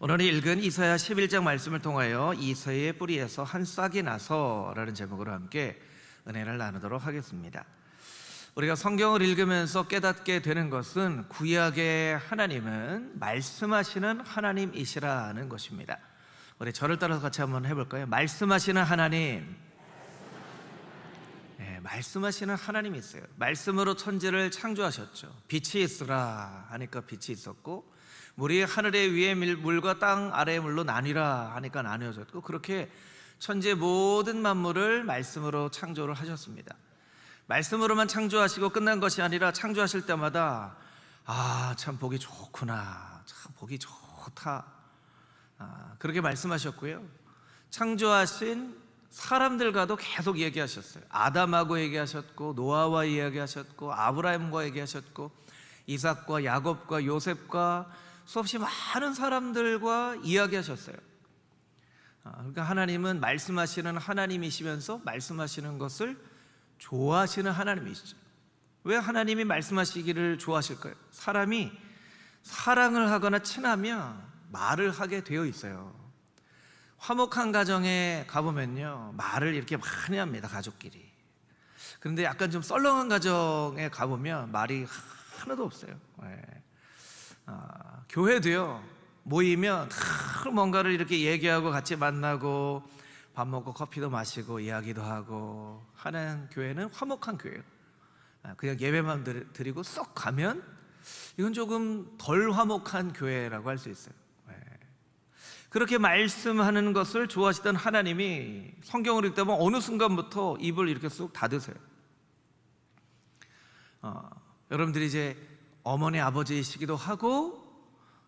오늘 읽은 이사야 11장 말씀을 통하여 이새의 뿌리에서 한 싹이 나서 라는 제목으로 함께 은혜를 나누도록 하겠습니다. 우리가 성경을 읽으면서 깨닫게 되는 것은 구약의 하나님은 말씀하시는 하나님이시라는 것입니다. 우리 저를 따라서 같이 한번 해볼까요? 말씀하시는 하나님. 말씀하시는 하나님이 있어요. 말씀으로 천지를 창조하셨죠. 빛이 있으라 하니까 빛이 있었고, 물이 하늘의 위에 물과 땅 아래의 물로 나뉘라 하니까 나뉘어졌고, 그렇게 천지의 모든 만물을 말씀으로 창조를 하셨습니다. 말씀으로만 창조하시고 끝난 것이 아니라 창조하실 때마다 참 보기 좋구나, 참 보기 좋다, 그렇게 말씀하셨고요. 창조하신 사람들과도 계속 얘기하셨어요. 아담하고 얘기하셨고, 노아와 이야기하셨고, 아브라함과 얘기하셨고, 이삭과 야곱과 요셉과 수없이 많은 사람들과 이야기하셨어요. 그러니까 하나님은 말씀하시는 하나님이시면서 말씀하시는 것을 좋아하시는 하나님이시죠. 왜 하나님이 말씀하시기를 좋아하실까요? 사람이 사랑을 하거나 친하면 말을 하게 되어 있어요. 화목한 가정에 가보면요, 말을 이렇게 많이 합니다, 가족끼리. 그런데 약간 좀 썰렁한 가정에 가보면 말이 하나도 없어요. 교회도요, 모이면 뭔가를 이렇게 얘기하고 같이 만나고 밥 먹고 커피도 마시고 이야기도 하고 하는 교회는 화목한 교회예요. 그냥 예배만 드리고 쏙 가면 이건 조금 덜 화목한 교회라고 할 수 있어요. 그렇게 말씀하는 것을 좋아하시던 하나님이 성경을 읽다 보면 어느 순간부터 입을 이렇게 쑥 닫으세요. 여러분들이 이제 어머니 아버지이시기도 하고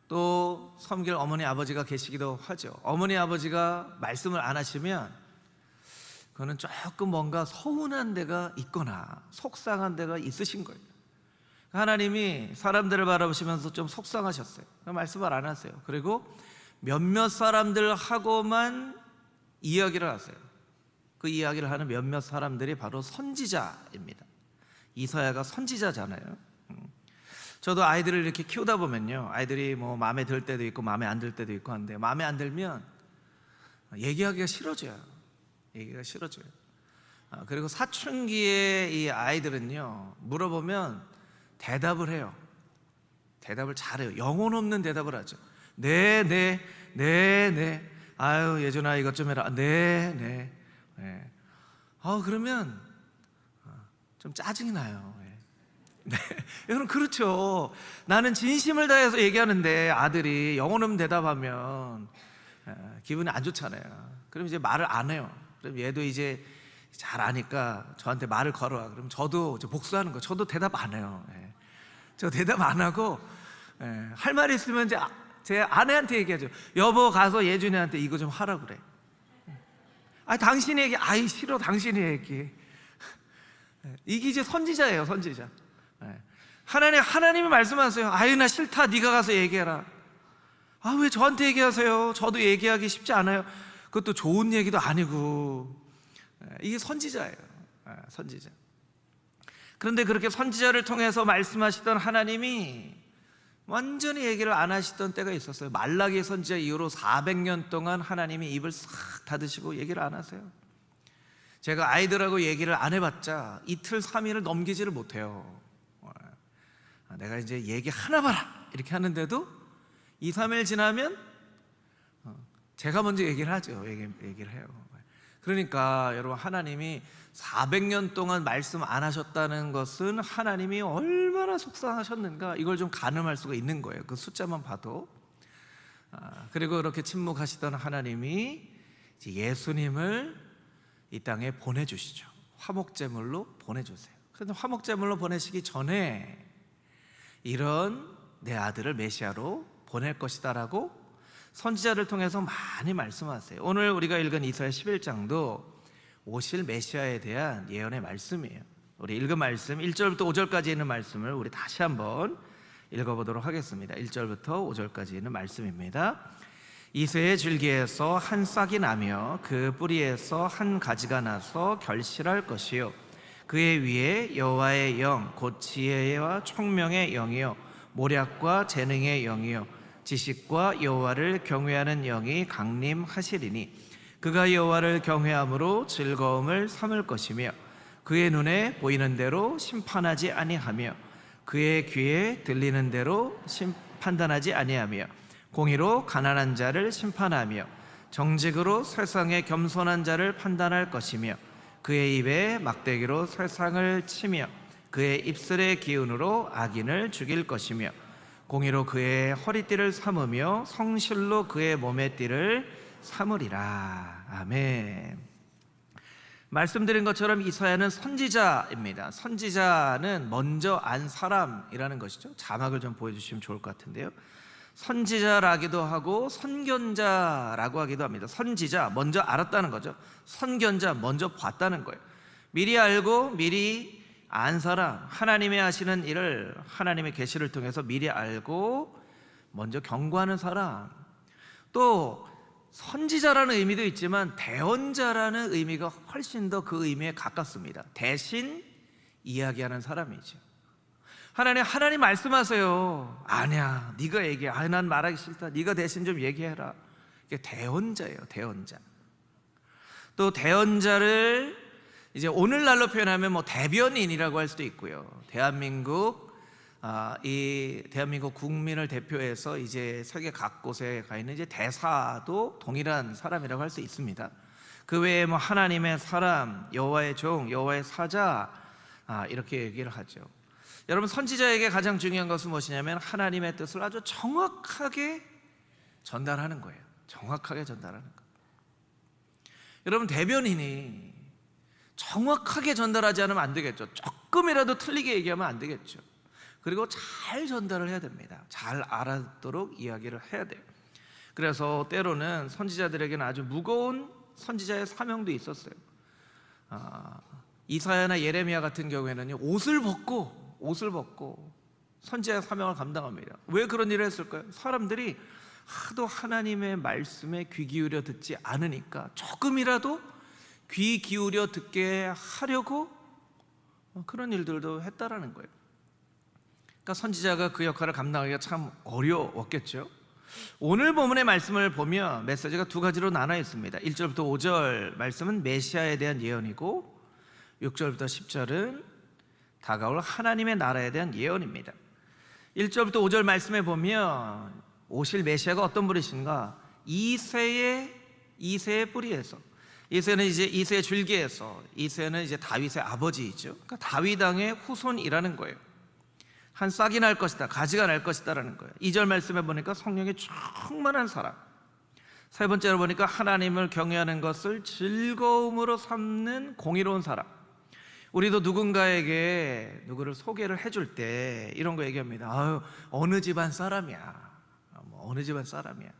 또 섬길 어머니 아버지가 계시기도 하죠. 어머니 아버지가 말씀을 안 하시면 그거는 조금 뭔가 서운한 데가 있거나 속상한 데가 있으신 거예요. 하나님이 사람들을 바라보시면서 좀 속상하셨어요. 말씀을 안 하세요. 그리고 몇몇 사람들하고만 이야기를 하세요. 그 이야기를 하는 몇몇 사람들이 바로 선지자입니다. 이사야가 선지자잖아요. 저도 아이들을 이렇게 키우다 보면요, 아이들이 뭐 마음에 들 때도 있고 마음에 안 들 때도 있고 한데, 마음에 안 들면 얘기하기가 싫어져요. 얘기가 싫어져요. 그리고 사춘기의 이 아이들은요, 물어보면 대답을 해요. 대답을 잘해요. 영혼 없는 대답을 하죠. 네. 아유, 예준아 이것 좀 해라. 네. 그러면 좀 짜증이 나요. 네, 여러분, 그렇죠. 나는 진심을 다해서 얘기하는데 아들이 영혼 없는 대답하면 기분이 안 좋잖아요. 그럼 이제 말을 안 해요. 그럼 얘도 이제 잘 아니까 저한테 말을 걸어와. 그럼 저도 복수하는 거예요. 저도 대답 안 해요. 저 대답 안 하고, 할 말이 있으면 이제 제 아내한테 얘기하죠. 여보, 가서 예준이한테 이거 좀 하라 그래. 당신이 얘기. 싫어, 당신이 얘기. 이게 이제 선지자예요, 선지자. 하나님이 말씀하세요. 나 싫다, 네가 가서 얘기해라. 왜 저한테 얘기하세요? 저도 얘기하기 쉽지 않아요. 그것도 좋은 얘기도 아니고. 이게 선지자예요, 선지자. 그런데 그렇게 선지자를 통해서 말씀하시던 하나님이 완전히 얘기를 안 하시던 때가 있었어요. 말라기 선지자 이후로 400년 동안 하나님이 입을 싹 닫으시고 얘기를 안 하세요. 제가 아이들하고 얘기를 안 해봤자 이틀 3일을 넘기지를 못해요. 내가 이제 얘기 하나 봐라 이렇게 하는데도 2, 3일 지나면 제가 먼저 얘기를 하죠. 얘기를 해요. 그러니까 여러분, 하나님이 400년 동안 말씀 안 하셨다는 것은 하나님이 얼마나 속상하셨는가, 이걸 좀 가늠할 수가 있는 거예요. 그 숫자만 봐도. 그리고 그렇게 침묵하시던 하나님이 이제 예수님을 이 땅에 보내주시죠. 화목제물로 보내주세요. 그런데 화목제물로 보내시기 전에 이런 내 아들을 메시아로 보낼 것이다 라고 선지자를 통해서 많이 말씀하세요. 오늘 우리가 읽은 이사야 11장도 오실 메시아에 대한 예언의 말씀이에요. 우리 읽은 말씀 1절부터 5절까지 있는 말씀을 우리 다시 한번 읽어보도록 하겠습니다. 1절부터 5절까지 있는 말씀입니다. 이새의 줄기에서 한 싹이 나며 그 뿌리에서 한 가지가 나서 결실할 것이요, 그의 위에 여호와의 영 곧 지혜와 총명의 영이요 모략과 재능의 영이요 지식과 여호와를 경외하는 영이 강림하시리니 그가 여호와를 경외함으로 즐거움을 삼을 것이며 그의 눈에 보이는 대로 심판하지 아니하며 그의 귀에 들리는 대로 판단하지 아니하며 공의로 가난한 자를 심판하며 정직으로 세상의 겸손한 자를 판단할 것이며 그의 입에 막대기로 세상을 치며 그의 입술의 기운으로 악인을 죽일 것이며 공의로 그의 허리띠를 삼으며 성실로 그의 몸의 띠를 삼으리라. 아멘. 말씀드린 것처럼 이사야는 선지자입니다. 선지자는 먼저 안 사람이라는 것이죠. 자막을 좀 보여주시면 좋을 것 같은데요. 선지자라기도 하고 선견자라고 하기도 합니다. 선지자, 먼저 알았다는 거죠. 선견자, 먼저 봤다는 거예요. 미리 알고 미리 안 사람, 하나님의 하시는 일을 하나님의 계시를 통해서 미리 알고 먼저 경고하는 사람. 또 선지자라는 의미도 있지만 대언자라는 의미가 훨씬 더 그 의미에 가깝습니다. 대신 이야기하는 사람이죠. 하나님 말씀하세요. 아니야, 네가 얘기해. 난 말하기 싫다. 네가 대신 좀 얘기해라. 이게 대언자예요. 대언자. 또 대언자를 이제 오늘날로 표현하면 뭐 대변인이라고 할 수도 있고요. 이 대한민국 국민을 대표해서 이제 세계 각곳에 가 있는 이제 대사도 동일한 사람이라고 할 수 있습니다. 그 외에 뭐 하나님의 사람, 여호와의 종, 여호와의 사자, 이렇게 얘기를 하죠. 여러분, 선지자에게 가장 중요한 것은 무엇이냐면 하나님의 뜻을 아주 정확하게 전달하는 거예요. 정확하게 전달하는 거. 여러분, 대변인이 정확하게 전달하지 않으면 안 되겠죠. 조금이라도 틀리게 얘기하면 안 되겠죠. 그리고 잘 전달을 해야 됩니다. 잘 알아듣도록 이야기를 해야 돼요. 그래서 때로는 선지자들에게는 아주 무거운 선지자의 사명도 있었어요. 이사야나 예레미야 같은 경우에는 옷을 벗고 선지자의 사명을 감당합니다. 왜 그런 일을 했을까요? 사람들이 하도 하나님의 말씀에 귀 기울여 듣지 않으니까 조금이라도 귀 기울여 듣게 하려고 그런 일들도 했다라는 거예요. 그러니까 선지자가 그 역할을 감당하기가 참 어려웠겠죠. 오늘 본문의 말씀을 보면 메시지가 두 가지로 나눠 있습니다. 1절부터 5절 말씀은 메시아에 대한 예언이고 6절부터 10절은 다가올 하나님의 나라에 대한 예언입니다. 1절부터 5절 말씀에 보면 오실 메시아가 어떤 분이신가? 이새의 뿌리에서, 이새는 이제 이새의 줄기에서, 이새는 이제 다윗의 아버지이죠. 그러니까 다윗 왕의 후손이라는 거예요. 한 싹이 날 것이다, 가지가 날 것이다라는 거예요. 2절 말씀에 보니까 성령이 충만한 사람. 세 번째로 보니까 하나님을 경외하는 것을 즐거움으로 삼는 공의로운 사람. 우리도 누군가에게 누구를 소개를 해줄 때 이런 거 얘기합니다. 어느 집안 사람이야. 어느 집안 사람이야.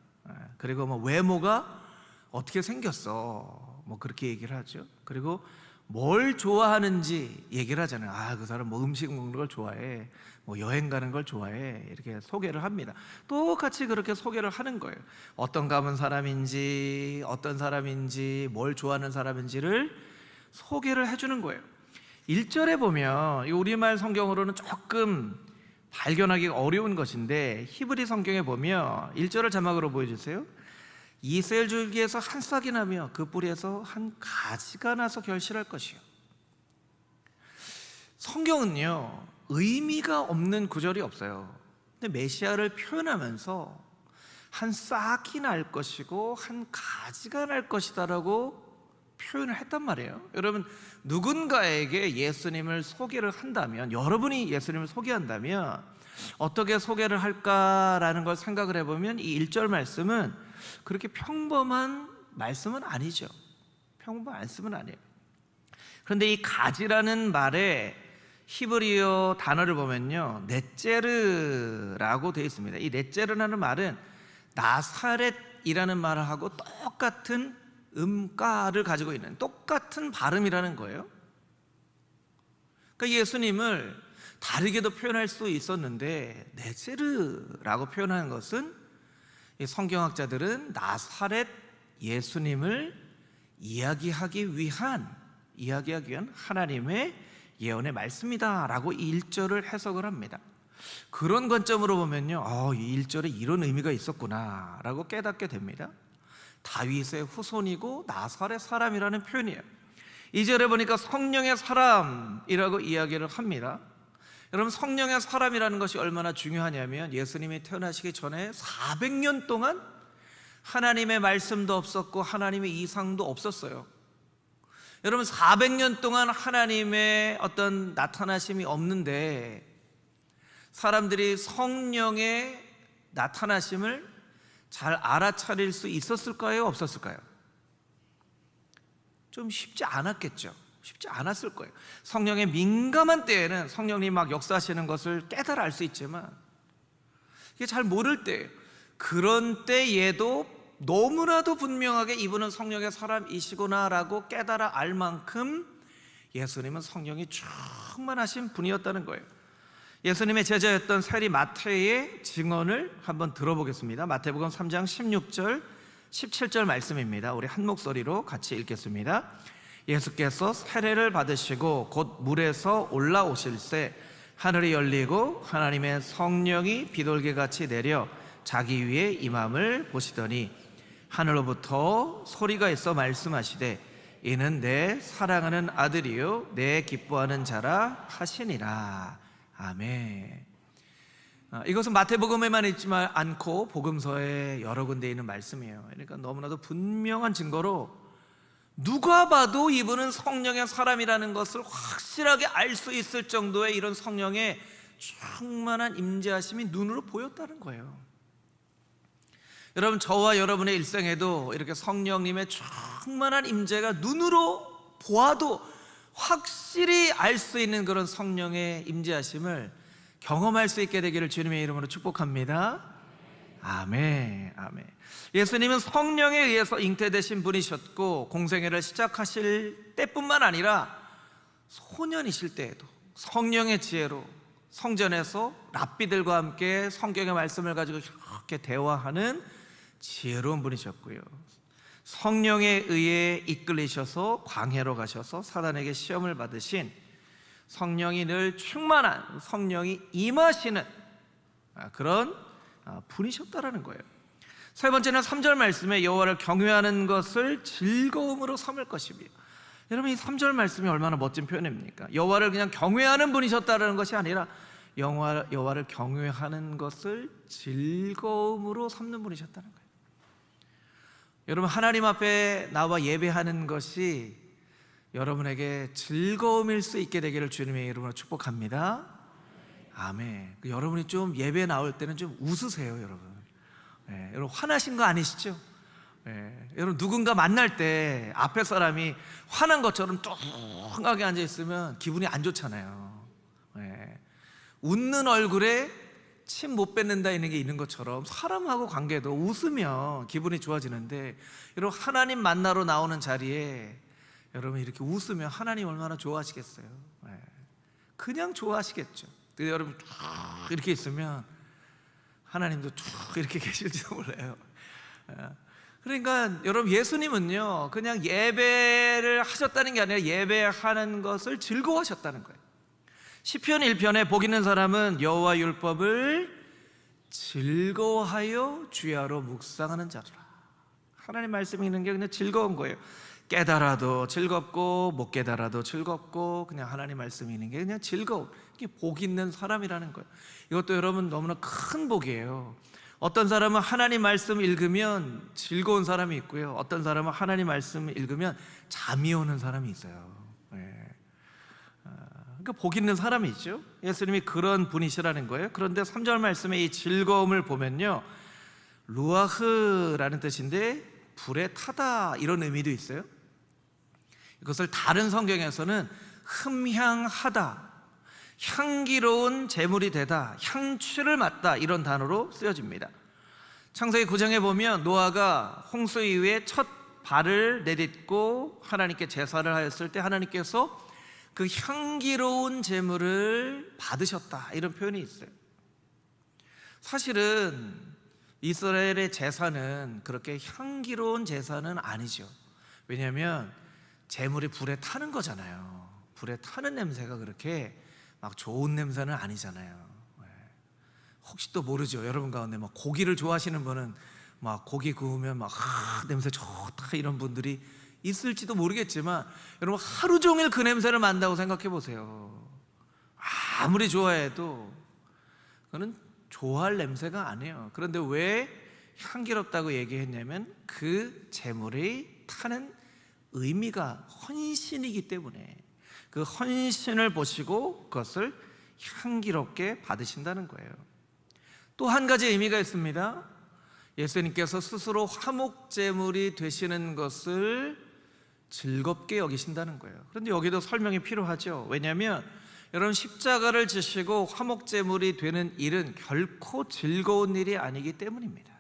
그리고 뭐 외모가 어떻게 생겼어. 뭐 그렇게 얘기를 하죠. 그리고 뭘 좋아하는지 얘기를 하잖아요. 그 사람 뭐 음식 먹는 걸 좋아해, 뭐 여행 가는 걸 좋아해, 이렇게 소개를 합니다. 똑같이 그렇게 소개를 하는 거예요. 어떤 가문 사람인지, 어떤 사람인지, 뭘 좋아하는 사람인지를 소개를 해주는 거예요. 1절에 보면 이 우리말 성경으로는 조금 발견하기가 어려운 것인데 히브리 성경에 보면 1절을 자막으로 보여주세요. 이스라엘 줄기에서 한 싹이 나며 그 뿌리에서 한 가지가 나서 결실할 것이요. 성경은요, 의미가 없는 구절이 없어요. 근데 메시아를 표현하면서 한 싹이 날 것이고 한 가지가 날 것이다라고 표현을 했단 말이에요. 여러분, 누군가에게 예수님을 소개를 한다면, 여러분이 예수님을 소개한다면 어떻게 소개를 할까라는 걸 생각을 해보면 이 1절 말씀은 그렇게 평범한 말씀은 아니죠. 평범한 말씀은 아니에요. 그런데 이 가지라는 말에 히브리어 단어를 보면요, 넷제르라고 되어 있습니다. 이 넷제르라는 말은 나사렛이라는 말하고 똑같은 음가를 가지고 있는, 똑같은 발음이라는 거예요. 그러니까 예수님을 다르게도 표현할 수 있었는데 넷제르라고 표현하는 것은 성경학자들은 나사렛 예수님을 이야기하기 위한 하나님의 예언의 말씀이다라고 이 1절을 해석을 합니다. 그런 관점으로 보면요, 이 1절에 이런 의미가 있었구나 라고 깨닫게 됩니다. 다윗의 후손이고 나살의 사람이라는 표현이에요. 2절에 보니까 성령의 사람이라고 이야기를 합니다. 여러분, 성령의 사람이라는 것이 얼마나 중요하냐면, 예수님이 태어나시기 전에 400년 동안 하나님의 말씀도 없었고 하나님의 이상도 없었어요. 여러분, 400년 동안 하나님의 어떤 나타나심이 없는데 사람들이 성령의 나타나심을 잘 알아차릴 수 있었을까요? 없었을까요? 좀 쉽지 않았겠죠. 쉽지 않았을 거예요. 성령의 민감한 때에는 성령님 막 역사하시는 것을 깨달아 알 수 있지만, 이게 잘 모를 때예요. 그런 때에도 너무나도 분명하게 이분은 성령의 사람이시구나라고 깨달아 알 만큼 예수님은 성령이 충만하신 분이었다는 거예요. 예수님의 제자였던 세리 마태의 증언을 한번 들어보겠습니다. 마태복음 3장 16절 17절 말씀입니다. 우리 한 목소리로 같이 읽겠습니다. 예수께서 세례를 받으시고 곧 물에서 올라오실새 하늘이 열리고 하나님의 성령이 비둘기같이 내려 자기 위에 임함을 보시더니 하늘로부터 소리가 있어 말씀하시되 이는 내 사랑하는 아들이요 내 기뻐하는 자라 하시니라. 아멘. 이것은 마태복음에만 있지만 않고 복음서에 여러 군데 있는 말씀이에요. 그러니까 너무나도 분명한 증거로 누가 봐도 이분은 성령의 사람이라는 것을 확실하게 알 수 있을 정도의 이런 성령의 충만한 임재하심이 눈으로 보였다는 거예요. 여러분, 저와 여러분의 일생에도 이렇게 성령님의 충만한 임재가 눈으로 보아도 확실히 알 수 있는 그런 성령의 임재하심을 경험할 수 있게 되기를 주님의 이름으로 축복합니다. 아멘. 아멘. 예수님은 성령에 의해서 잉태되신 분이셨고 공생애를 시작하실 때뿐만 아니라 소년이실 때에도 성령의 지혜로 성전에서 랍비들과 함께 성경의 말씀을 가지고 이렇게 대화하는 지혜로운 분이셨고요, 성령에 의해 이끌리셔서 광야로 가셔서 사단에게 시험을 받으신 성령이 늘 충만한, 성령이 임하시는 그런 분이셨다라는 거예요. 세 번째는 3절 말씀에 여호와를 경외하는 것을 즐거움으로 삼을 것이며, 여러분, 이 3절 말씀이 얼마나 멋진 표현입니까? 여호와를 그냥 경외하는 분이셨다는 것이 아니라 여호와를 경외하는 것을 즐거움으로 삼는 분이셨다는 거예요. 여러분, 하나님 앞에 나와 예배하는 것이 여러분에게 즐거움일 수 있게 되기를 주님의 이름으로 축복합니다. 아멘. 여러분이 좀 예배 나올 때는 좀 웃으세요, 여러분. 여러분, 화나신 거 아니시죠? 여러분, 누군가 만날 때 앞에 사람이 화난 것처럼 뚱하게 앉아있으면 기분이 안 좋잖아요. 웃는 얼굴에 침 못 뱉는다 이런 게 있는 것처럼 사람하고 관계도 웃으면 기분이 좋아지는데, 여러분, 하나님 만나러 나오는 자리에 여러분 이렇게 웃으면 하나님 얼마나 좋아하시겠어요? 그냥 좋아하시겠죠. 근데 여러분 이렇게 있으면 하나님도 쭉 이렇게 계실지도 몰라요. 그러니까 여러분, 예수님은요 그냥 예배를 하셨다는 게 아니라 예배하는 것을 즐거워하셨다는 거예요. 시편 1편에 복 있는 사람은 여호와 율법을 즐거워하여 주야로 묵상하는 자라. 하나님 말씀이 있는 게 그냥 즐거운 거예요. 깨달아도 즐겁고 못 깨달아도 즐겁고 그냥 하나님 말씀이 있는 게 그냥 즐거움. 이게 복 있는 사람이라는 거예요. 이것도 여러분 너무나 큰 복이에요. 어떤 사람은 하나님 말씀 읽으면 즐거운 사람이 있고요, 어떤 사람은 하나님 말씀 읽으면 잠이 오는 사람이 있어요. 그러니까 복 있는 사람이 있죠. 예수님이 그런 분이시라는 거예요. 그런데 3절 말씀에 이 즐거움을 보면요, 루아흐라는 뜻인데 불에 타다 이런 의미도 있어요. 이것을 다른 성경에서는 흠향하다, 향기로운 제물이 되다, 향취를 맡다 이런 단어로 쓰여집니다. 창세기 9장에 보면 노아가 홍수 이후에 첫 발을 내딛고 하나님께 제사를 하였을 때 하나님께서 그 향기로운 제물을 받으셨다 이런 표현이 있어요. 사실은 이스라엘의 제사는 그렇게 향기로운 제사는 아니죠. 왜냐하면 제물이 불에 타는 거잖아요. 불에 타는 냄새가 그렇게 막 좋은 냄새는 아니잖아요. 혹시 또 모르죠. 여러분 가운데 막 고기를 좋아하시는 분은 막 고기 구우면 막 냄새 좋다 이런 분들이 있을지도 모르겠지만, 여러분 하루 종일 그 냄새를 맡는다고 생각해 보세요. 아무리 좋아해도 그거는 좋아할 냄새가 아니에요. 그런데 왜 향기롭다고 얘기했냐면 그 제물이 타는 의미가 헌신이기 때문에, 그 헌신을 보시고 그것을 향기롭게 받으신다는 거예요. 또 한 가지 의미가 있습니다. 예수님께서 스스로 화목제물이 되시는 것을 즐겁게 여기신다는 거예요. 그런데 여기도 설명이 필요하죠. 왜냐하면 여러분, 십자가를 지시고 화목제물이 되는 일은 결코 즐거운 일이 아니기 때문입니다.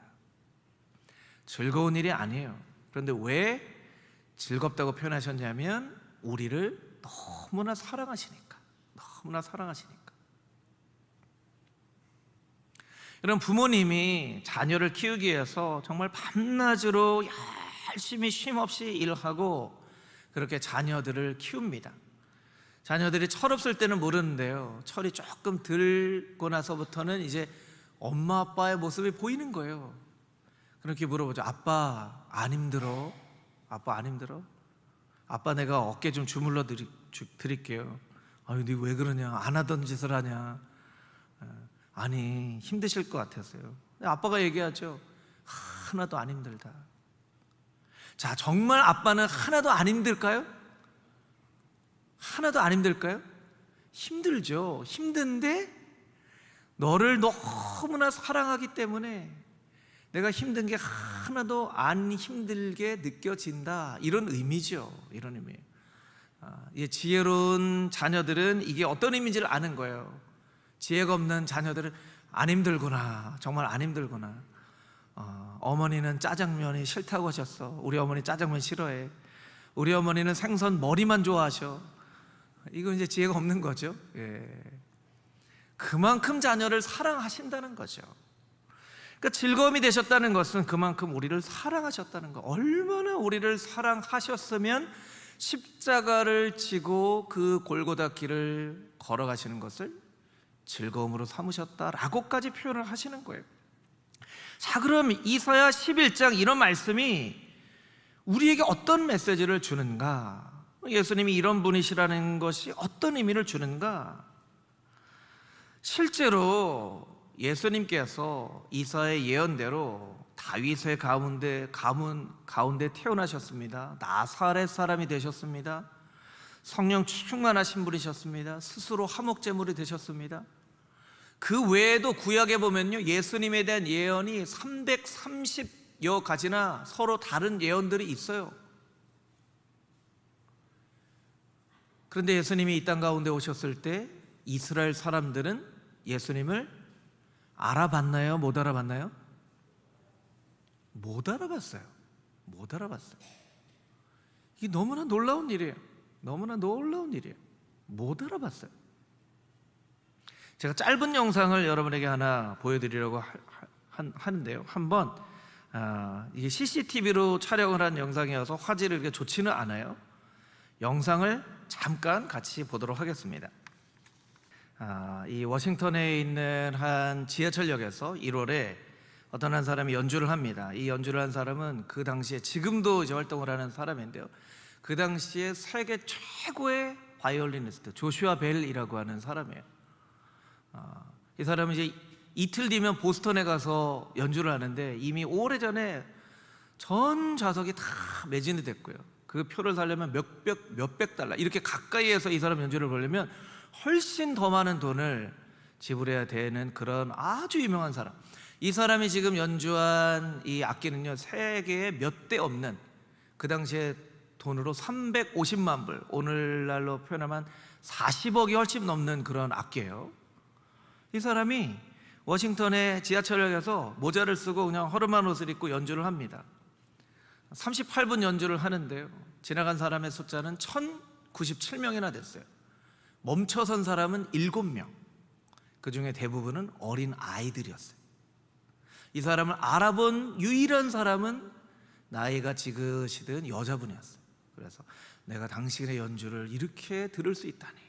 즐거운 일이 아니에요. 그런데 왜 즐겁다고 표현하셨냐면 우리를 너무나 사랑하시니까. 너무나 사랑하시니까. 여러분, 부모님이 자녀를 키우기 위해서 정말 밤낮으로 열심히 쉼없이 일하고 그렇게 자녀들을 키웁니다. 자녀들이 철없을 때는 모르는데요, 철이 조금 들고 나서부터는 이제 엄마 아빠의 모습이 보이는 거예요. 그렇게 물어보죠. 아빠 안 힘들어? 아빠 안 힘들어? 아빠 내가 어깨 좀 주물러 드릴게요. 아유, 네 왜 그러냐? 안 하던 짓을 하냐? 아니, 힘드실 것 같았어요. 아빠가 얘기하죠. 하나도 안 힘들다. 자, 정말 아빠는 하나도 안 힘들까요? 하나도 안 힘들까요? 힘들죠. 힘든데 너를 너무나 사랑하기 때문에 내가 힘든 게 하나도 안 힘들게 느껴진다, 이런 의미죠. 이런 의미예요. 지혜로운 자녀들은 이게 어떤 의미인지를 아는 거예요. 지혜가 없는 자녀들은 안 힘들구나, 정말 안 힘들구나. 어머니는 짜장면이 싫다고 하셨어. 우리 어머니 짜장면 싫어해. 우리 어머니는 생선 머리만 좋아하셔. 이건 이제 지혜가 없는 거죠. 그만큼 자녀를 사랑하신다는 거죠. 그러니까 즐거움이 되셨다는 것은 그만큼 우리를 사랑하셨다는 거. 얼마나 우리를 사랑하셨으면 십자가를 지고 그 골고다 길을 걸어가시는 것을 즐거움으로 삼으셨다라고까지 표현을 하시는 거예요. 자, 그럼 이사야 11장 이런 말씀이 우리에게 어떤 메시지를 주는가? 예수님이 이런 분이시라는 것이 어떤 의미를 주는가? 실제로 예수님께서 이사야의 예언대로 다윗의 가운데 태어나셨습니다. 나사렛 사람이 되셨습니다. 성령 충만하신 분이셨습니다. 스스로 화목제물이 되셨습니다. 그 외에도 구약에 보면요, 예수님에 대한 예언이 330여 가지나 서로 다른 예언들이 있어요. 그런데 예수님이 이 땅 가운데 오셨을 때 이스라엘 사람들은 예수님을 알아봤나요? 못 알아봤나요? 못 알아봤어요. 못 알아봤어요. 이게 너무나 놀라운 일이에요. 너무나 놀라운 일이에요. 못 알아봤어요. 제가 짧은 영상을 여러분에게 하나 보여드리려고 하는데요, 한번 이게 CCTV로 촬영을 한 영상이어서 화질이 그렇게 좋지는 않아요. 영상을 잠깐 같이 보도록 하겠습니다. 이 워싱턴에 있는 한 지하철역에서 1월에 어떤 한 사람이 연주를 합니다. 이 연주를 한 사람은 그 당시에, 지금도 이제 활동을 하는 사람인데요, 그 당시에 세계 최고의 바이올리니스트 조슈아 벨이라고 하는 사람이에요. 이 사람은 이제 이틀 뒤면 보스턴에 가서 연주를 하는데 이미 오래전에 전 좌석이 다 매진이 됐고요. 그 표를 사려면 몇백 달러, 이렇게 가까이에서 이 사람 연주를 보려면 훨씬 더 많은 돈을 지불해야 되는 그런 아주 유명한 사람. 이 사람이 지금 연주한 이 악기는요, 세계에 몇 대 없는, 그 당시에 돈으로 350만 불, 오늘날로 표현하면 40억이 훨씬 넘는 그런 악기예요. 이 사람이 워싱턴의 지하철역에서 모자를 쓰고 그냥 허름한 옷을 입고 연주를 합니다. 38분 연주를 하는데요, 지나간 사람의 숫자는 1097명이나 됐어요. 멈춰선 사람은 7명. 그 중에 대부분은 어린 아이들이었어요. 이 사람을 알아본 유일한 사람은 나이가 지긋이 든 여자분이었어요. 그래서 내가 당신의 연주를 이렇게 들을 수 있다니,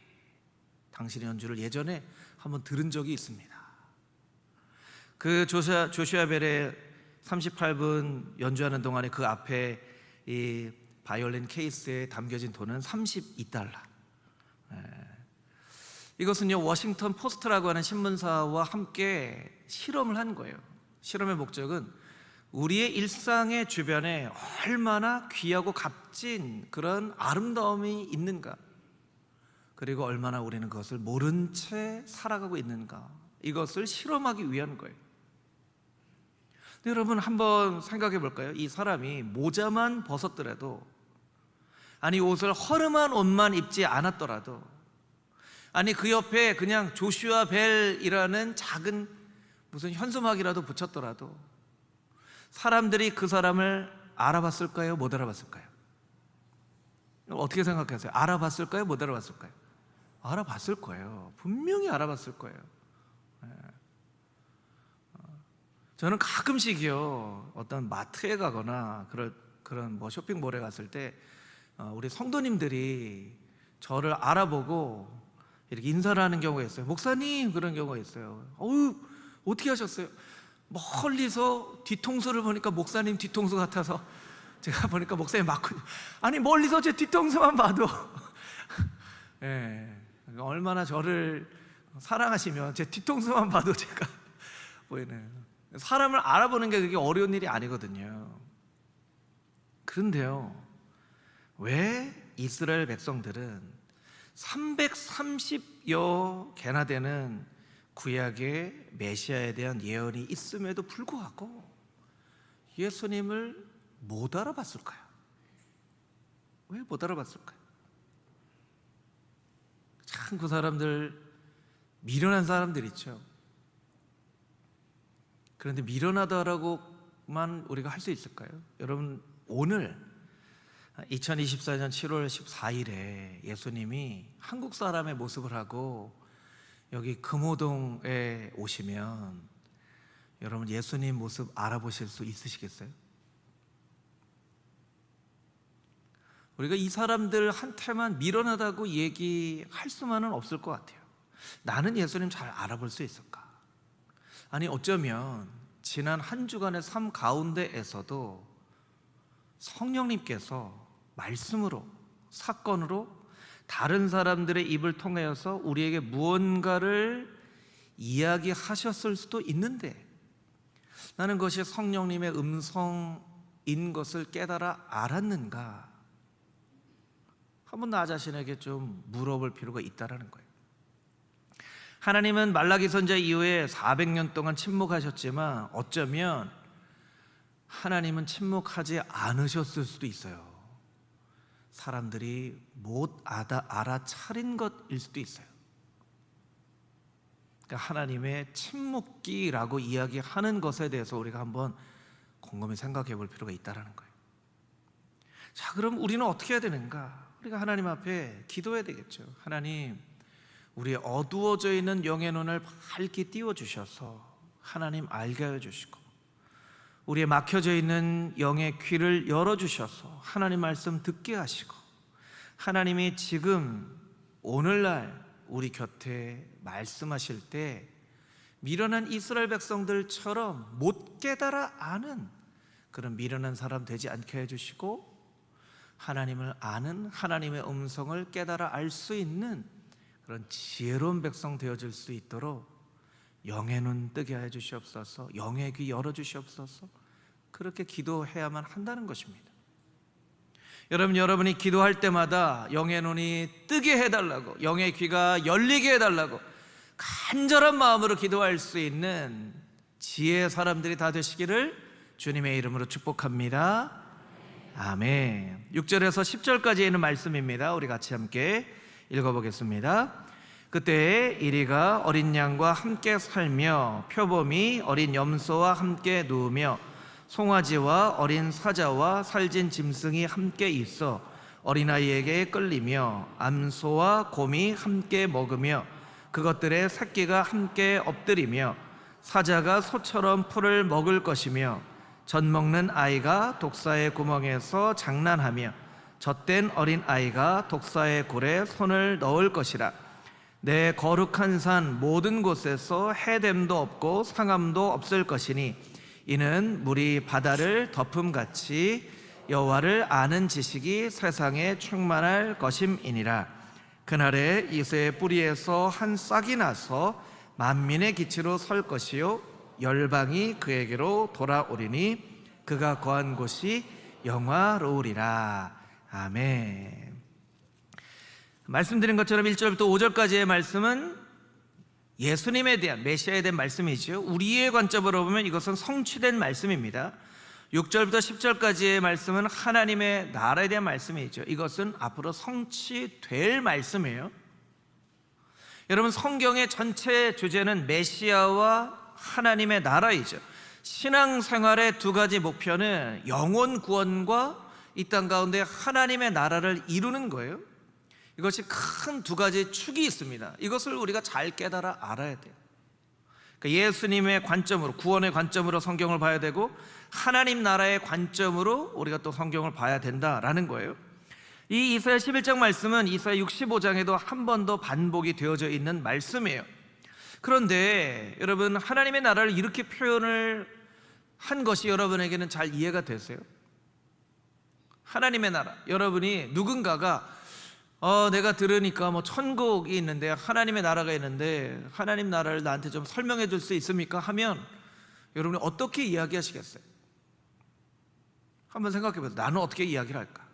당신의 연주를 예전에 한번 들은 적이 있습니다. 그 조슈아 벨의 38분 연주하는 동안에 그 앞에 이 바이올린 케이스에 담겨진 돈은 32달러. 이것은요, 워싱턴 포스트라고 하는 신문사와 함께 실험을 한 거예요. 실험의 목적은 우리의 일상의 주변에 얼마나 귀하고 값진 그런 아름다움이 있는가, 그리고 얼마나 우리는 그것을 모른 채 살아가고 있는가, 이것을 실험하기 위한 거예요. 근데 여러분, 한번 생각해 볼까요? 이 사람이 모자만 벗었더라도, 아니 옷을 허름한 옷만 입지 않았더라도, 아니 그 옆에 그냥 조슈아 벨이라는 작은 무슨 현수막이라도 붙였더라도 사람들이 그 사람을 알아봤을까요? 못 알아봤을까요? 어떻게 생각하세요? 알아봤을까요? 못 알아봤을까요? 알아봤을 거예요. 분명히 알아봤을 거예요. 저는 가끔씩이요, 어떤 마트에 가거나 그런 뭐 쇼핑몰에 갔을 때 우리 성도님들이 저를 알아보고 이렇게 인사를 하는 경우가 있어요. 목사님, 그런 경우가 있어요. 어우, 어떻게 하셨어요? 멀리서 뒤통수를 보니까 목사님 뒤통수 같아서 제가 보니까 목사님 맞고, 아니 멀리서 제 뒤통수만 봐도 예, 얼마나 저를 사랑하시면 제 뒤통수만 봐도 제가 보이네요. 사람을 알아보는 게 그게 어려운 일이 아니거든요. 그런데요, 왜 이스라엘 백성들은 330여 개나 되는 구약의 메시아에 대한 예언이 있음에도 불구하고 예수님을 못 알아봤을까요? 왜 못 알아봤을까요? 참 그 사람들, 미련한 사람들 있죠. 그런데 미련하다라고만 우리가 할 수 있을까요? 여러분, 오늘 2024년 7월 14일에 예수님이 한국 사람의 모습을 하고 여기 금호동에 오시면 여러분, 예수님 모습 알아보실 수 있으시겠어요? 우리가 이 사람들한테만 미련하다고 얘기할 수만은 없을 것 같아요. 나는 예수님 잘 알아볼 수 있을까? 아니 어쩌면 지난 한 주간의 삶 가운데에서도 성령님께서 말씀으로, 사건으로 다른 사람들의 입을 통하여서 우리에게 무언가를 이야기하셨을 수도 있는데, 나는 그것이 성령님의 음성인 것을 깨달아 알았는가? 한번 나 자신에게 좀 물어볼 필요가 있다는 거예요. 하나님은 말라기 선지자 이후에 400년 동안 침묵하셨지만 어쩌면 하나님은 침묵하지 않으셨을 수도 있어요. 사람들이 못 알아차린 것일 수도 있어요. 그러니까 하나님의 침묵기라고 이야기하는 것에 대해서 우리가 한번 곰곰이 생각해 볼 필요가 있다는 거예요. 자, 그럼 우리는 어떻게 해야 되는가? 우리가 하나님 앞에 기도해야 되겠죠. 하나님, 우리의 어두워져 있는 영의 눈을 밝게 띄워주셔서 하나님 알게 하여 주시고, 우리의 막혀져 있는 영의 귀를 열어주셔서 하나님 말씀 듣게 하시고, 하나님이 지금 오늘날 우리 곁에 말씀하실 때 미련한 이스라엘 백성들처럼 못 깨달아 아는 그런 미련한 사람 되지 않게 해주시고, 하나님을 아는 하나님의 음성을 깨달아 알 수 있는 그런 지혜로운 백성 되어질 수 있도록 영의 눈 뜨게 해 주시옵소서, 영의 귀 열어 주시옵소서. 그렇게 기도해야만 한다는 것입니다. 여러분이 기도할 때마다 영의 눈이 뜨게 해달라고, 영의 귀가 열리게 해달라고 간절한 마음으로 기도할 수 있는 지혜의 사람들이 다 되시기를 주님의 이름으로 축복합니다. 아멘. 6절에서 10절까지 있는 말씀입니다. 우리 같이 함께 읽어보겠습니다. 그때 이리가 어린 양과 함께 살며 표범이 어린 염소와 함께 누우며 송아지와 어린 사자와 살진 짐승이 함께 있어 어린아이에게 끌리며 암소와 곰이 함께 먹으며 그것들의 새끼가 함께 엎드리며 사자가 소처럼 풀을 먹을 것이며 젖 먹는 아이가 독사의 구멍에서 장난하며 젖된 어린 아이가 독사의 굴에 손을 넣을 것이라. 내 거룩한 산 모든 곳에서 해됨도 없고 상함도 없을 것이니 이는 물이 바다를 덮음같이 여호와를 아는 지식이 세상에 충만할 것임이니라. 그날에 이새의 뿌리에서 한 싹이 나서 만민의 기치로 설 것이요 열방이 그에게로 돌아오리니 그가 거한 곳이 영화로우리라. 아멘. 말씀드린 것처럼 1절부터 5절까지의 말씀은 예수님에 대한, 메시아에 대한 말씀이죠. 우리의 관점으로 보면 이것은 성취된 말씀입니다. 6절부터 10절까지의 말씀은 하나님의 나라에 대한 말씀이죠. 이것은 앞으로 성취될 말씀이에요. 여러분, 성경의 전체 주제는 메시아와 하나님의 나라이죠. 신앙생활의 두 가지 목표는 영혼 구원과 이 땅 가운데 하나님의 나라를 이루는 거예요. 이것이 큰 두 가지 축이 있습니다. 이것을 우리가 잘 깨달아 알아야 돼요. 그러니까 예수님의 관점으로, 구원의 관점으로 성경을 봐야 되고 하나님 나라의 관점으로 우리가 또 성경을 봐야 된다라는 거예요. 이 이사야 11장 말씀은 이사야 65장에도 한 번 더 반복이 되어져 있는 말씀이에요. 그런데 여러분, 하나님의 나라를 이렇게 표현을 한 것이 여러분에게는 잘 이해가 되세요? 하나님의 나라, 여러분이 누군가가 내가 들으니까 뭐 천국이 있는데 하나님의 나라가 있는데 하나님 나라를 나한테 좀 설명해 줄 수 있습니까? 하면 여러분이 어떻게 이야기하시겠어요? 한번 생각해 보세요. 나는 어떻게 이야기를 할까?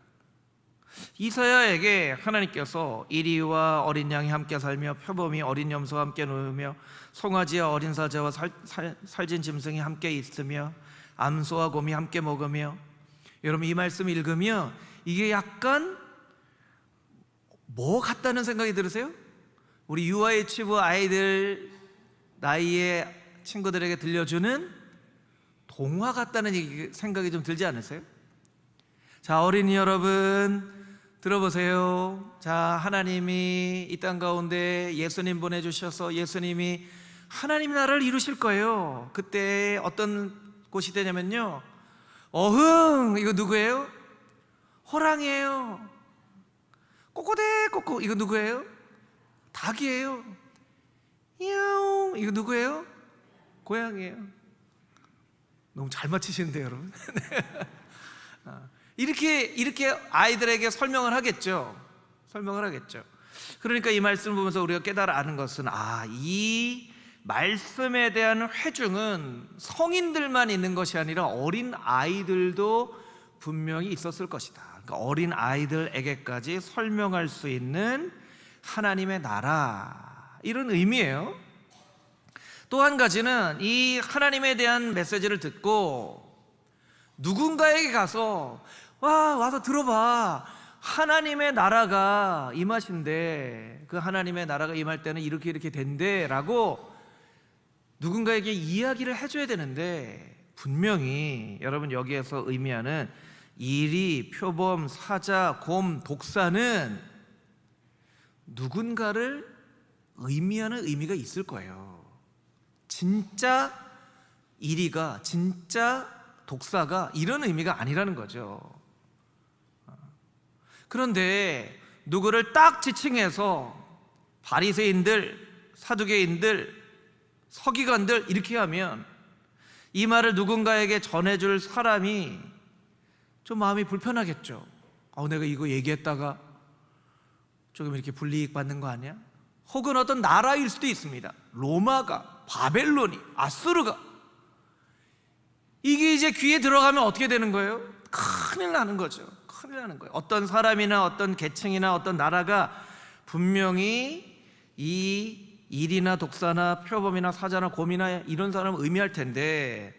이사야에게 하나님께서 이리와 어린 양이 함께 살며 표범이 어린 염소와 함께 누우며 송아지와 어린 사자와 살진 짐승이 함께 있으며 암소와 곰이 함께 먹으며, 여러분 이 말씀 읽으면 이게 약간 뭐 같다는 생각이 들으세요? 우리 유아유치부 아이들 나이의 친구들에게 들려주는 동화 같다는 생각이 좀 들지 않으세요? 자, 어린이 여러분 들어보세요. 자, 하나님이 이 땅 가운데 예수님 보내주셔서 예수님이 하나님 나라를 이루실 거예요. 그때 어떤 곳이 되냐면요, 어흥, 이거 누구예요? 호랑이에요. 꼬꼬대 꼬꼬, 이거 누구예요? 닭이에요. 야옹, 이거 누구예요? 고양이에요. 너무 잘 맞히시는데요, 여러분. 이렇게 아이들에게 설명을 하겠죠. 그러니까 이 말씀을 보면서 우리가 깨달아 아는 것은, 이 말씀에 대한 회중은 성인들만 있는 것이 아니라 어린 아이들도 분명히 있었을 것이다. 그러니까 어린 아이들에게까지 설명할 수 있는 하나님의 나라, 이런 의미예요. 또 한 가지는 이 하나님에 대한 메시지를 듣고 누군가에게 가서 와서 들어봐, 하나님의 나라가 임하신대, 그 하나님의 나라가 임할 때는 이렇게 된대 라고 누군가에게 이야기를 해줘야 되는데, 분명히 여러분 여기에서 의미하는 이리, 표범, 사자, 곰, 독사는 누군가를 의미하는 의미가 있을 거예요. 진짜 이리가, 진짜 독사가 이런 의미가 아니라는 거죠. 그런데 누구를 딱 지칭해서 바리새인들, 사두개인들, 서기관들 이렇게 하면 이 말을 누군가에게 전해줄 사람이 좀 마음이 불편하겠죠. 내가 이거 얘기했다가 조금 이렇게 불이익 받는 거 아니야? 혹은 어떤 나라일 수도 있습니다. 로마가, 바벨론이, 아수르가, 이게 이제 귀에 들어가면 어떻게 되는 거예요? 큰일 나는 거죠. 어떤 사람이나 어떤 계층이나 어떤 나라가 분명히 이 일이나 독사나 표범이나 사자나 곰이나 이런 사람을 의미할 텐데,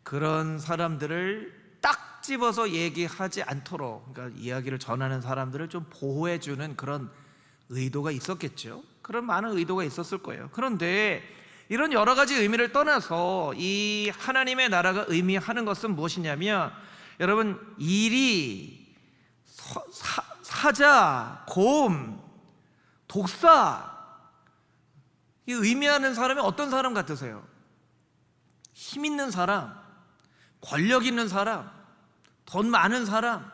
그런 사람들을 딱 집어서 얘기하지 않도록, 그러니까 이야기를 전하는 사람들을 좀 보호해주는 그런 의도가 있었겠죠. 그런 많은 의도가 있었을 거예요. 그런데 이런 여러 가지 의미를 떠나서 이 하나님의 나라가 의미하는 것은 무엇이냐면, 여러분, 이리, 사자, 곰, 독사, 이 의미하는 사람이 어떤 사람 같으세요? 힘 있는 사람, 권력 있는 사람, 돈 많은 사람,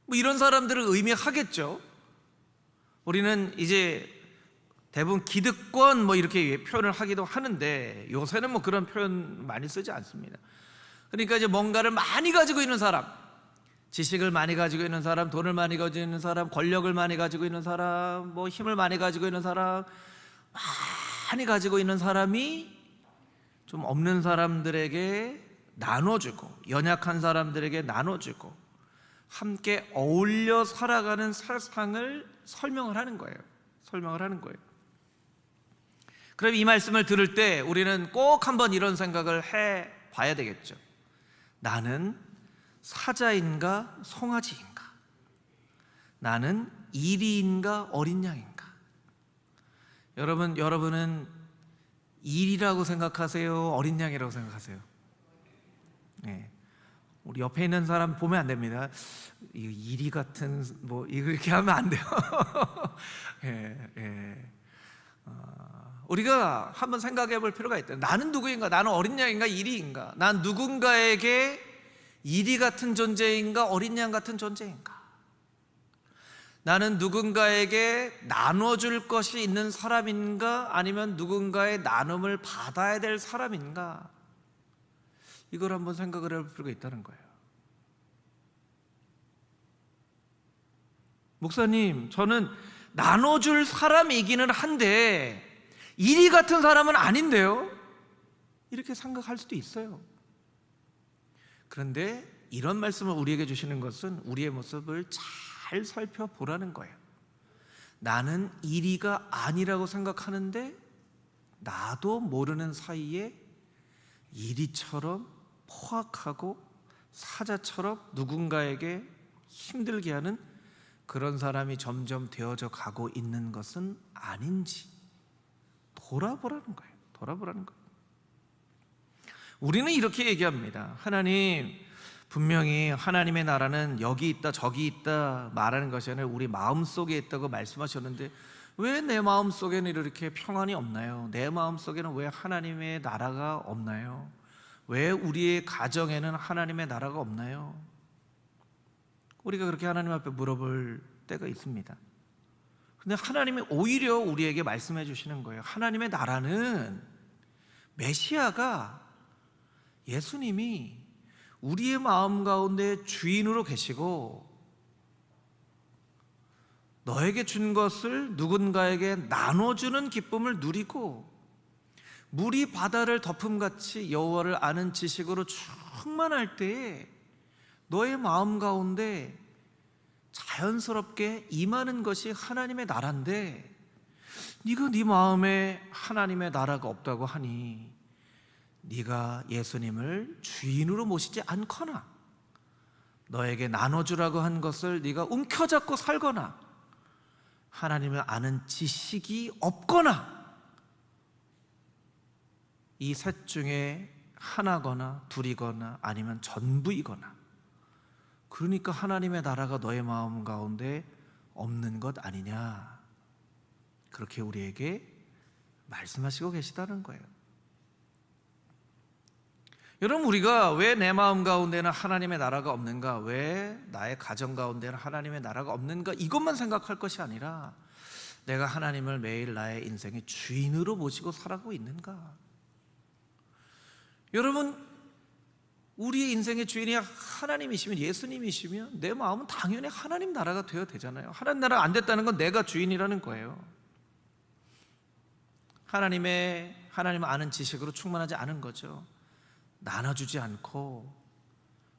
뭐 이런 사람들을 의미하겠죠. 우리는 이제 대부분 기득권 뭐 이렇게 표현을 하기도 하는데, 요새는 뭐 그런 표현 많이 쓰지 않습니다. 그러니까 이제 뭔가를 많이 가지고 있는 사람, 지식을 많이 가지고 있는 사람, 돈을 많이 가지고 있는 사람, 권력을 많이 가지고 있는 사람, 뭐 힘을 많이 가지고 있는 사람, 많이 가지고 있는 사람이 좀 없는 사람들에게 나눠주고, 연약한 사람들에게 나눠주고, 함께 어울려 살아가는 세상을 설명을 하는 거예요. 설명을 하는 거예요. 그럼 이 말씀을 들을 때 우리는 꼭 한번 이런 생각을 해 봐야 되겠죠. 나는 사자인가 송아지인가? 나는 이리인가 어린 양인가? 여러분은 이리라고 생각하세요? 어린 양이라고 생각하세요? 네. 우리 옆에 있는 사람 보면 안 됩니다. 이 이리 같은 뭐 이렇게 하면 안 돼요. 예, 예. 우리가 한번 생각해 볼 필요가 있다. 나는 누구인가? 나는 어린 양인가? 이리인가? 난 누군가에게 이리 같은 존재인가? 어린 양 같은 존재인가? 나는 누군가에게 나눠줄 것이 있는 사람인가? 아니면 누군가의 나눔을 받아야 될 사람인가? 이걸 한번 생각을 해볼 필요가 있다는 거예요. 목사님, 저는 나눠줄 사람이기는 한데 이리 같은 사람은 아닌데요? 이렇게 생각할 수도 있어요. 그런데 이런 말씀을 우리에게 주시는 것은 우리의 모습을 잘 살펴보라는 거예요. 나는 이리가 아니라고 생각하는데 나도 모르는 사이에 이리처럼 포악하고 사자처럼 누군가에게 힘들게 하는 그런 사람이 점점 되어져 가고 있는 것은 아닌지 돌아보라는 거예요. 돌아보라는 거예요. 우리는 이렇게 얘기합니다. 하나님, 분명히 하나님의 나라는 여기 있다 저기 있다 말하는 것이 아니라 우리 마음속에 있다고 말씀하셨는데 왜 내 마음속에는 이렇게 평안이 없나요? 내 마음속에는 왜 하나님의 나라가 없나요? 왜 우리의 가정에는 하나님의 나라가 없나요? 우리가 그렇게 하나님 앞에 물어볼 때가 있습니다. 근데 하나님이 오히려 우리에게 말씀해 주시는 거예요. 하나님의 나라는 메시아가 예수님이 우리의 마음 가운데 주인으로 계시고 너에게 준 것을 누군가에게 나눠주는 기쁨을 누리고 물이 바다를 덮음같이 여호와를 아는 지식으로 충만할 때에 너의 마음 가운데 자연스럽게 임하는 것이 하나님의 나라인데 네가 네 마음에 하나님의 나라가 없다고 하니 네가 예수님을 주인으로 모시지 않거나 너에게 나눠주라고 한 것을 네가 움켜잡고 살거나 하나님을 아는 지식이 없거나 이 셋 중에 하나거나 둘이거나 아니면 전부이거나 그러니까 하나님의 나라가 너의 마음 가운데 없는 것 아니냐 그렇게 우리에게 말씀하시고 계시다는 거예요. 여러분, 우리가 왜 내 마음 가운데는 하나님의 나라가 없는가, 왜 나의 가정 가운데는 하나님의 나라가 없는가 이것만 생각할 것이 아니라 내가 하나님을 매일 나의 인생의 주인으로 모시고 살아가고 있는가. 여러분, 우리의 인생의 주인이 하나님이시면, 예수님이시면 내 마음은 당연히 하나님 나라가 되어야 되잖아요. 하나님 나라가 안 됐다는 건 내가 주인이라는 거예요. 하나님 아는 지식으로 충만하지 않은 거죠. 나눠주지 않고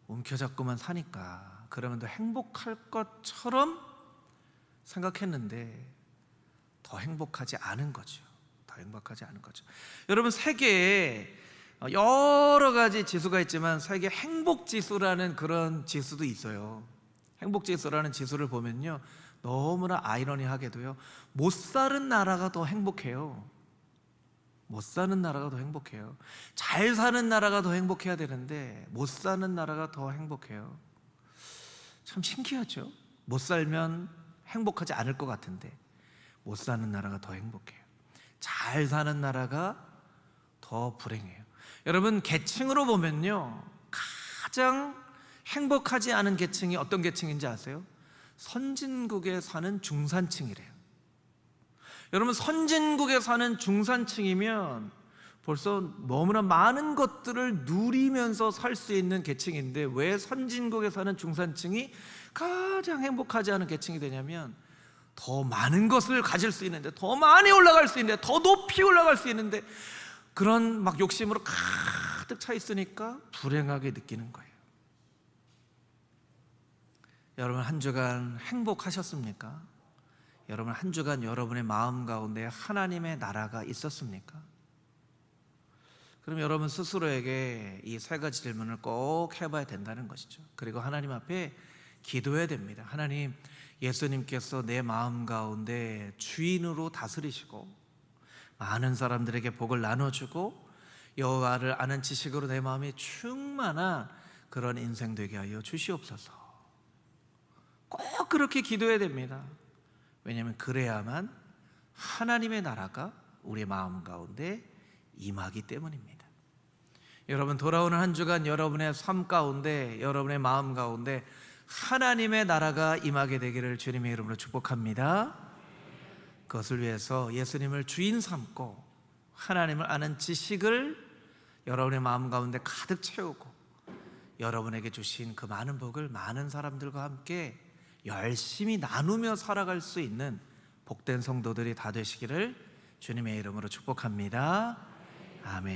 움켜잡고만 사니까 그러면 더 행복할 것처럼 생각했는데 더 행복하지 않은 거죠. 더 행복하지 않은 거죠. 여러분, 세계에 여러 가지 지수가 있지만 세계 행복지수라는 그런 지수도 있어요. 행복지수라는 지수를 보면요, 너무나 아이러니하게도요, 못 사는 나라가 더 행복해요. 못 사는 나라가 더 행복해요. 잘 사는 나라가 더 행복해야 되는데 못 사는 나라가 더 행복해요. 참 신기하죠? 못 살면 행복하지 않을 것 같은데 못 사는 나라가 더 행복해요. 잘 사는 나라가 더 불행해요. 여러분, 계층으로 보면요, 가장 행복하지 않은 계층이 어떤 계층인지 아세요? 선진국에 사는 중산층이래요. 여러분, 선진국에 사는 중산층이면 벌써 너무나 많은 것들을 누리면서 살 수 있는 계층인데, 왜 선진국에 사는 중산층이 가장 행복하지 않은 계층이 되냐면, 더 많은 것을 가질 수 있는데, 더 많이 올라갈 수 있는데, 더 높이 올라갈 수 있는데, 그런 막 욕심으로 가득 차 있으니까 불행하게 느끼는 거예요. 여러분, 한 주간 행복하셨습니까? 여러분, 한 주간 여러분의 마음 가운데 하나님의 나라가 있었습니까? 그럼 여러분 스스로에게 이 세 가지 질문을 꼭 해봐야 된다는 것이죠. 그리고 하나님 앞에 기도해야 됩니다. 하나님, 예수님께서 내 마음 가운데 주인으로 다스리시고 많은 사람들에게 복을 나눠주고 여호와를 아는 지식으로 내 마음이 충만한 그런 인생 되게 하여 주시옵소서. 꼭 그렇게 기도해야 됩니다. 왜냐하면 그래야만 하나님의 나라가 우리의 마음 가운데 임하기 때문입니다. 여러분, 돌아오는 한 주간 여러분의 삶 가운데, 여러분의 마음 가운데 하나님의 나라가 임하게 되기를 주님의 이름으로 축복합니다. 그것을 위해서 예수님을 주인 삼고 하나님을 아는 지식을 여러분의 마음 가운데 가득 채우고 여러분에게 주신 그 많은 복을 많은 사람들과 함께 열심히 나누며 살아갈 수 있는 복된 성도들이 다 되시기를 주님의 이름으로 축복합니다. 아멘.